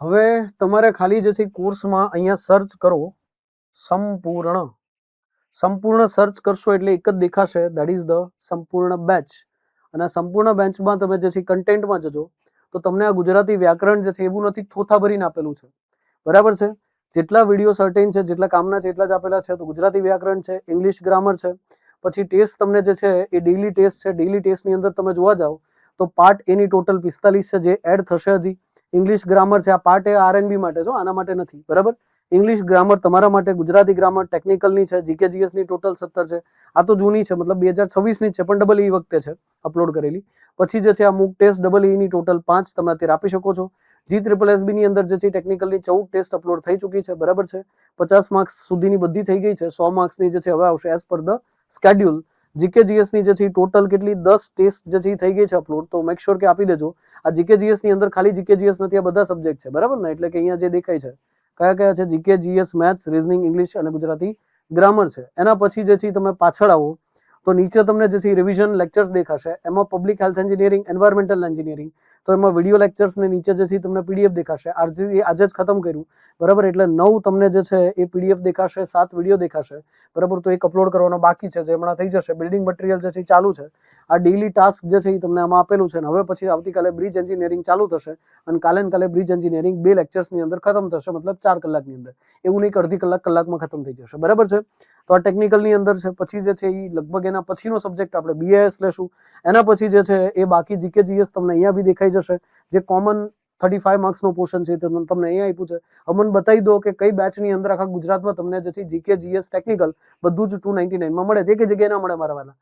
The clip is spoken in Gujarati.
હવે તમારે ખાલી જે છે કોર્સમાં અહીંયા સર્ચ કરો સંપૂર્ણ. સંપૂર્ણ સર્ચ કરશો એટલે એક જ દેખાશે, દેટ ઇઝ ધ સંપૂર્ણ બેચ. અને આ સંપૂર્ણ બેચમાં તમે જે છે કન્ટેન્ટમાં જજો તો તમને આ ગુજરાતી વ્યાકરણ જે છે એવું નથી, થોથા ભરીને આપેલું છે. બરાબર છે. જેટલા વિડીયો સર્ટેન છે, જેટલા કામના છે એટલા જ આપેલા છે. તો ગુજરાતી વ્યાકરણ છે, ઇંગ્લિશ ગ્રામર છે, પછી ટેસ્ટ તમને જે છે એ ડેઇલી ટેસ્ટ છે. ડેઇલી ટેસ્ટની અંદર તમે જોવા જાઓ તો પાર્ટ એની ટોટલ 45 છે, જે એડ થશે હજી. ઇંગ્લિશ ગ્રામર છે, આ પાર્ટ એ આરએનબી માટે છે, આના માટે નથી. બરાબર. ઇંગ્લિશ ગ્રામર તમારા માટે, ગુજરાતી ગ્રામર ટેકનિકલની છે, જીકે જીએસની ટોટલ 17 છે. આ તો જૂની છે, મતલબ 2026ની છે, પણ ડબલ ઈ વખતે છે અપલોડ કરેલી. પછી જે છે આ મૂક ટેસ્ટ ડબલ ઈની ટોટલ 5 તમે અત્યારે આપી શકો છો. G SSSB ની અંદર જે છે ટેકનિકલની 14 ટેસ્ટ અપલોડ થઈ ચૂકી છે. બરાબર છે. 50 માર્ક્સ સુધીની બધી થઈ ગઈ છે. 100 માર્ક્સની જે છે હવે આવશે as per the schedule. GK જીએસની જે છે ટોટલ કેટલી 10 ટેસ્ટ જે છે થઈ ગઈ છે અપલોડ. તો મેક શ્યોર કે આપી દેજો. આ જીકે જીએસની અંદર ખાલી જીકે જીએસ નથી, આ બધા સબ્જેક્ટ છે. બરાબર ને? એટલે કે અહીંયા જે દેખાય છે કયા કયા છે, GK GS, maths, reasoning, English અને ગુજરાતી ગ્રામર છે. એના પછી જે છે તમે પાછળ આવો તો નીચે તમને જે છે રિવિઝન લેક્ચર્સ દેખાશે. એમાં public health engineering, environmental engineering, તો એમાં વિડીયો લેક્ચર્સ ને નીચે જે છે તમને પીડીએફ દેખાશે. આજે જ ખતમ કર્યું. બરાબર. એટલે 9 તમને જે છે એ પીડીએફ દેખાશે, 7 વિડીયો દેખાશે. બરાબર. તો એક અપલોડ કરવાનો બાકી છે, જે હમણાં થઈ જશે. બિલ્ડિંગ મટીરિયલ જે છે ચાલુ છે. આ ડેઇલી ટાસ્ક જે છે એ તમને આમાં આપેલું છે. હવે પછી આવતીકાલે બ્રિજ એન્જિનિયરિંગ ચાલુ થશે અને કાલે બ્રિજ એન્જિનિયરિંગ 2 લેક્ચર્સની અંદર ખતમ થશે, મતલબ 4 કલાકની અંદર. એવું નહીં કે અડધી કલાકમાં ખતમ થઈ જશે. બરાબર છે. તો આ ટેકનિકલની અંદર છે. પછી જે છે એ લગભગ એના પછીનો સબ્જેક્ટ આપણે બીએએસ લેશું. એના પછી જે છે એ બાકી જીકે જીએસ તમને અહીંયા બી દેખાઈ જશે. જે કોમન 35 માર્ક્સનો પોર્શન છે તે તમને અહીંયા આપ્યું છે. હવે મને બતાવી દો કે કઈ બેચની અંદર આખા ગુજરાતમાં તમને જે છે જીકે જીએસ ટેકનિકલ બધું જ 299માં મળે છે. એક જગ્યાએ ના મળે મારા વાલા.